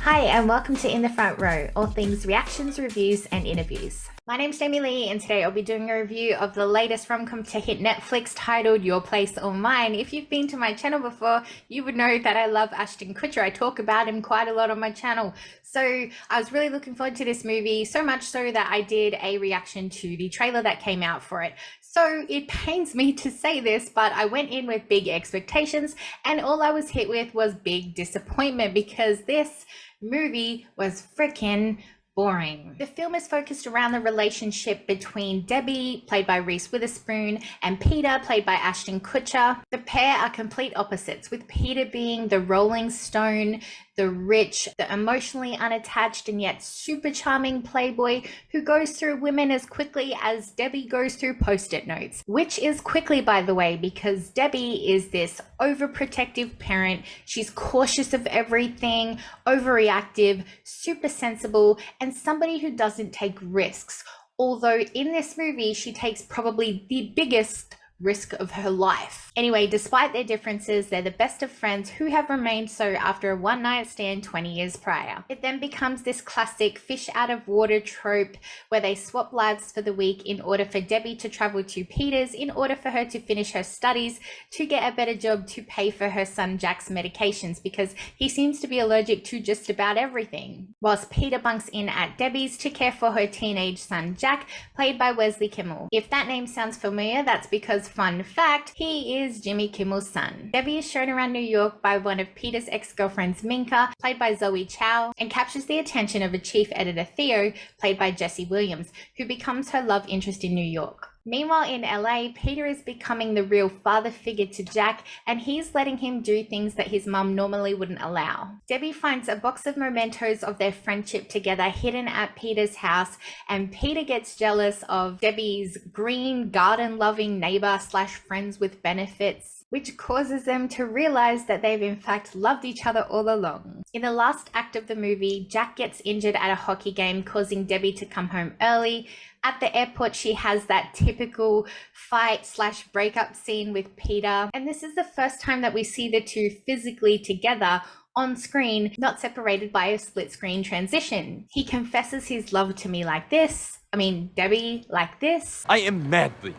Hi, and welcome to In the Front Row, all things reactions, reviews, and interviews. My name's Jamie Lee, and today I'll be doing a review of the latest rom-com to hit Netflix titled Your Place or Mine. If you've been to my channel before, you would know that I love Ashton Kutcher. I talk about him quite a lot on my channel. So I was really looking forward to this movie, so much so that I did a reaction to the trailer that came out for it. So it pains me to say this, but I went in with big expectations, and all I was hit with was big disappointment because this movie was freaking boring. The film is focused around the relationship between Debbie, played by Reese Witherspoon, and Peter, played by Ashton Kutcher. The pair are complete opposites, with Peter being the Rolling Stone, the rich, the emotionally unattached and yet super charming playboy who goes through women as quickly as Debbie goes through post-it notes. Which is quickly, by the way, because Debbie is this overprotective parent. She's cautious of everything, overreactive, super sensible, and somebody who doesn't take risks. Although in this movie, she takes probably the biggest risk of her life. Anyway, despite their differences, they're the best of friends who have remained so after a one-night stand 20 years prior. It then becomes this classic fish out of water trope where they swap lives for the week in order for Debbie to travel to Peter's in order for her to finish her studies, to get a better job, to pay for her son Jack's medications because he seems to be allergic to just about everything. Whilst Peter bunks in at Debbie's to care for her teenage son Jack, played by Wesley Kimmel. If that name sounds familiar, that's because, fun fact, he is Jimmy Kimmel's son. Debbie is shown around New York by one of Peter's ex-girlfriends, Minka, played by Zoe Chow, and captures the attention of a chief editor, Theo, played by Jesse Williams, who becomes her love interest in New York. Meanwhile, in LA, Peter is becoming the real father figure to Jack, and he's letting him do things that his mum normally wouldn't allow. Debbie finds a box of mementos of their friendship together hidden at Peter's house, and Peter gets jealous of Debbie's green, garden-loving neighbor slash friends with benefits, which causes them to realize that they've in fact loved each other all along. In the last act of the movie, Jack gets injured at a hockey game, causing Debbie to come home early. At the airport, she has that typical fight slash breakup scene with Peter. And this is the first time that we see the two physically together on screen, not separated by a split screen transition. He confesses his love to me like this. Debbie, like this. I am madly,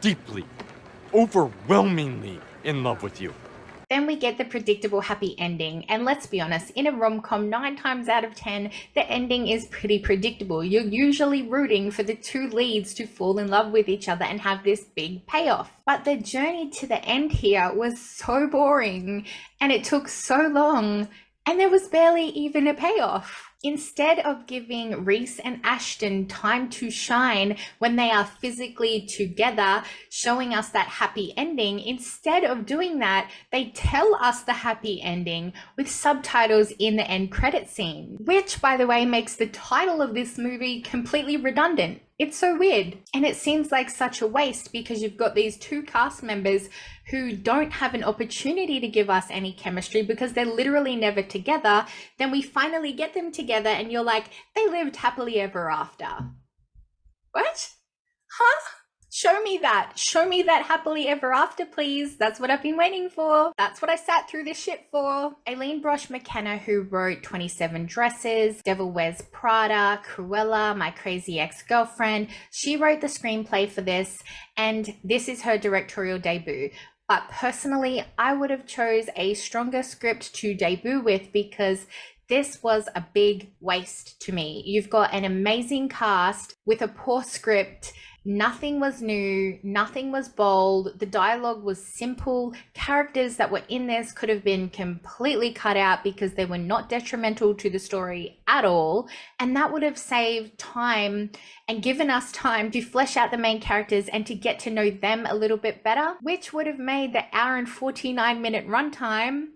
deeply, overwhelmingly in love with you. Then we get the predictable happy ending, and let's be honest, in a rom-com 9 times out of 10, the ending is pretty predictable. You're usually rooting for the two leads to fall in love with each other and have this big payoff. But the journey to the end here was so boring, and it took so long, and there was barely even a payoff. Instead of giving Reese and Ashton time to shine when they are physically together, showing us that happy ending, instead of doing that, they tell us the happy ending with subtitles in the end credit scene, which, by the way, makes the title of this movie completely redundant. It's so weird. And it seems like such a waste because you've got these two cast members who don't have an opportunity to give us any chemistry because they're literally never together. Then we finally get them together and you're like, they lived happily ever after. What? Huh? Show me that. Show me that happily ever after, please. That's what I've been waiting for. That's what I sat through this shit for. Aileen Brosh McKenna, who wrote 27 Dresses, Devil Wears Prada, Cruella, My Crazy Ex-Girlfriend, she wrote the screenplay for this, and this is her directorial debut. But personally, I would have chose a stronger script to debut with because this was a big waste to me. You've got an amazing cast with a poor script. Nothing was new, nothing was bold, the dialogue was simple, characters that were in this could have been completely cut out because they were not detrimental to the story at all, and that would have saved time and given us time to flesh out the main characters and to get to know them a little bit better, which would have made the hour and 49-minute runtime,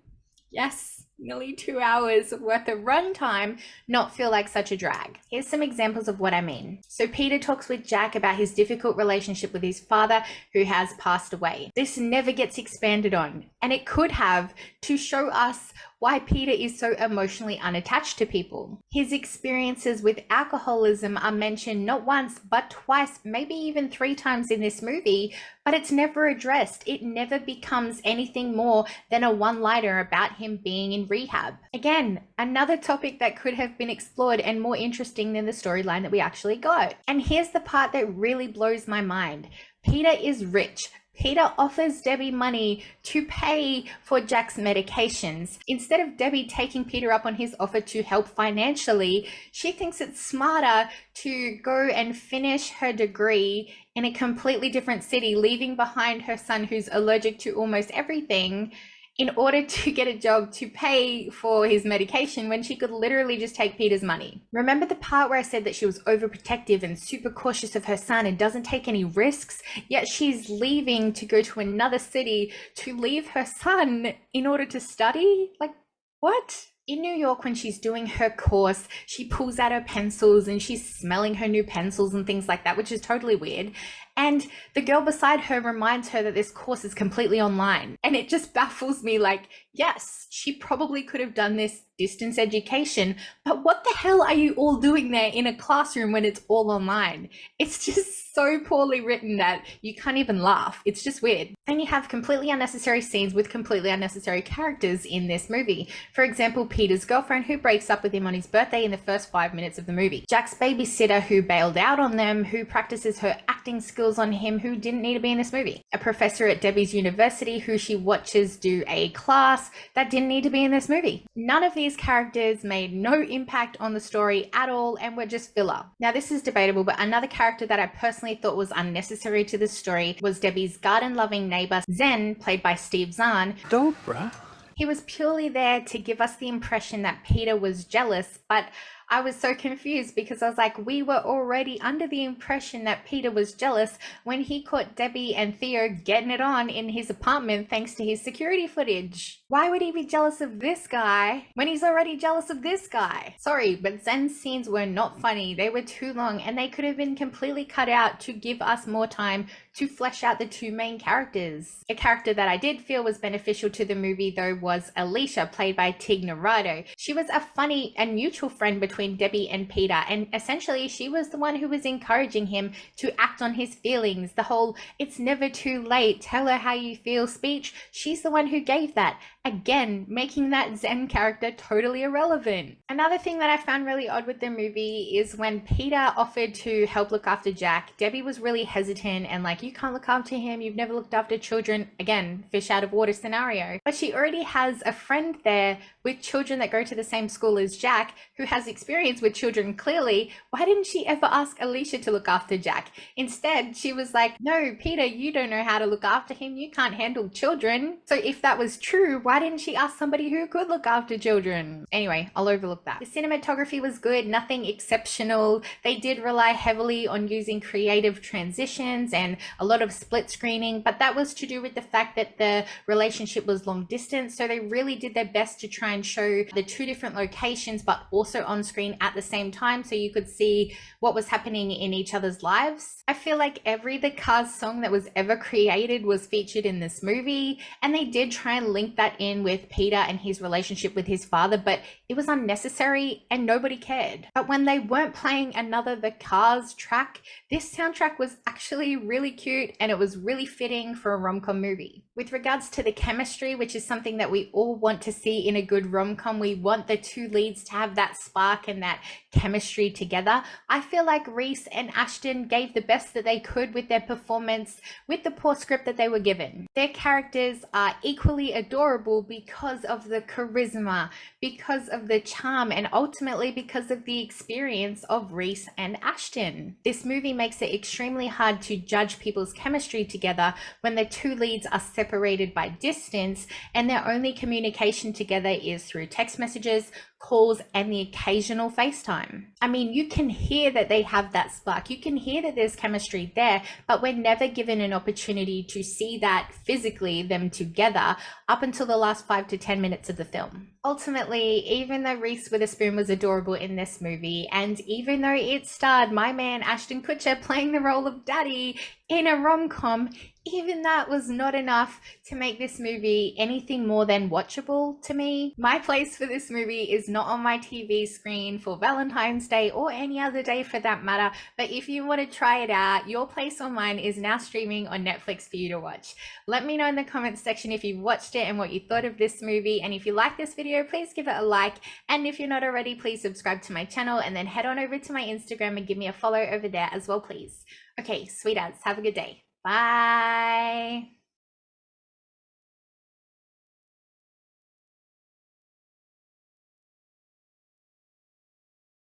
yes, nearly 2 hours worth of runtime, not feel like such a drag. Here's some examples of what I mean. So Peter talks with Jack about his difficult relationship with his father who has passed away. This never gets expanded on, and it could have, to show us why Peter is so emotionally unattached to people. His experiences with alcoholism are mentioned not once, but twice, maybe even 3 times in this movie, but it's never addressed. It never becomes anything more than a one-liner about him being in rehab. Again, another topic that could have been explored and more interesting than the storyline that we actually got. And here's the part that really blows my mind. Peter is rich. Peter offers Debbie money to pay for Jack's medications. Instead of Debbie taking Peter up on his offer to help financially, she thinks it's smarter to go and finish her degree in a completely different city, leaving behind her son who's allergic to almost everything, in order to get a job to pay for his medication when she could literally just take Peter's money. Remember the part where I said that she was overprotective and super cautious of her son and doesn't take any risks, yet she's leaving to go to another city to leave her son in order to study? Like, what? In New York, when she's doing her course, she pulls out her pencils and she's smelling her new pencils and things like that, which is totally weird. And the girl beside her reminds her that this course is completely online. And it just baffles me, like, yes, she probably could have done this distance education, but what the hell are you all doing there in a classroom when it's all online? It's just so poorly written that you can't even laugh. It's just weird. And you have completely unnecessary scenes with completely unnecessary characters in this movie. For example, Peter's girlfriend who breaks up with him on his birthday in the first 5 minutes of the movie. Jack's babysitter who bailed out on them, who practices her acting skills on him, who didn't need to be in this movie. A professor at Debbie's university who she watches do a class that didn't need to be in this movie. None of these characters made no impact on the story at all and were just filler. Now this is debatable, but another character that I personally thought was unnecessary to this story was Debbie's garden-loving neighbor Zen, played by Steve Zahn. Dope, bruh. He was purely there to give us the impression that Peter was jealous, but I was so confused because I was like, we were already under the impression that Peter was jealous when he caught Debbie and Theo getting it on in his apartment thanks to his security footage. Why would he be jealous of this guy when he's already jealous of this guy? Sorry, but Zen's scenes were not funny. They were too long and they could have been completely cut out to give us more time to flesh out the 2 main characters. A character that I did feel was beneficial to the movie though was Alicia, played by Tig Notaro. She was a funny and mutual friend between Debbie and Peter, and essentially she was the one who was encouraging him to act on his feelings. The whole "it's never too late, tell her how you feel" speech, she's the one who gave that. Again, making that Zen character totally irrelevant. Another thing that I found really odd with the movie is when Peter offered to help look after Jack, Debbie was really hesitant and like, you can't look after him, you've never looked after children. Again, fish out of water scenario. But she already has a friend there with children that go to the same school as Jack, who has experience with children clearly. Why didn't she ever ask Alicia to look after Jack? Instead, she was like, no, Peter, you don't know how to look after him, you can't handle children. So if that was true, why didn't she ask somebody who could look after children? Anyway, I'll overlook that. The cinematography was good, nothing exceptional. They did rely heavily on using creative transitions and a lot of split screening, but that was to do with the fact that the relationship was long distance, so they really did their best to try and show the 2 different locations but also on screen at the same time so you could see what was happening in each other's lives. I feel like every The Cars song that was ever created was featured in this movie, and they did try and link that in with Peter and his relationship with his father, but it was unnecessary and nobody cared. But when they weren't playing another The Cars track, this soundtrack was actually really cute and it was really fitting for a rom-com movie. With regards to the chemistry, which is something that we all want to see in a good rom-com, we want the 2 leads to have that spark and that chemistry together. I feel like Reese and Ashton gave the best that they could with their performance with the poor script that they were given. Their characters are equally adorable because of the charisma, because of the charm, and ultimately because of the experience of Reese and Ashton. This movie makes it extremely hard to judge people's chemistry together when the 2 leads are separated by distance and their only communication together is through text messages, calls, and the occasional FaceTime. I mean, you can hear that they have that spark, you can hear that there's chemistry there, but we're never given an opportunity to see that physically, them together, up until the last 5 to 10 minutes of the film. Ultimately, even though Reese Witherspoon was adorable in this movie, and even though it starred my man Ashton Kutcher playing the role of Daddy in a rom-com, even that was not enough to make this movie anything more than watchable to me. My place for this movie is not on my TV screen for Valentine's Day or any other day for that matter. But if you want to try it out, Your Place or Mine is now streaming on Netflix for you to watch. Let me know in the comments section if you watched it and what you thought of this movie. And if you like this video, please give it a like. And if you're not already, please subscribe to my channel and then head on over to my Instagram and give me a follow over there as well, please. Okay, sweethearts, have a good day. Bye.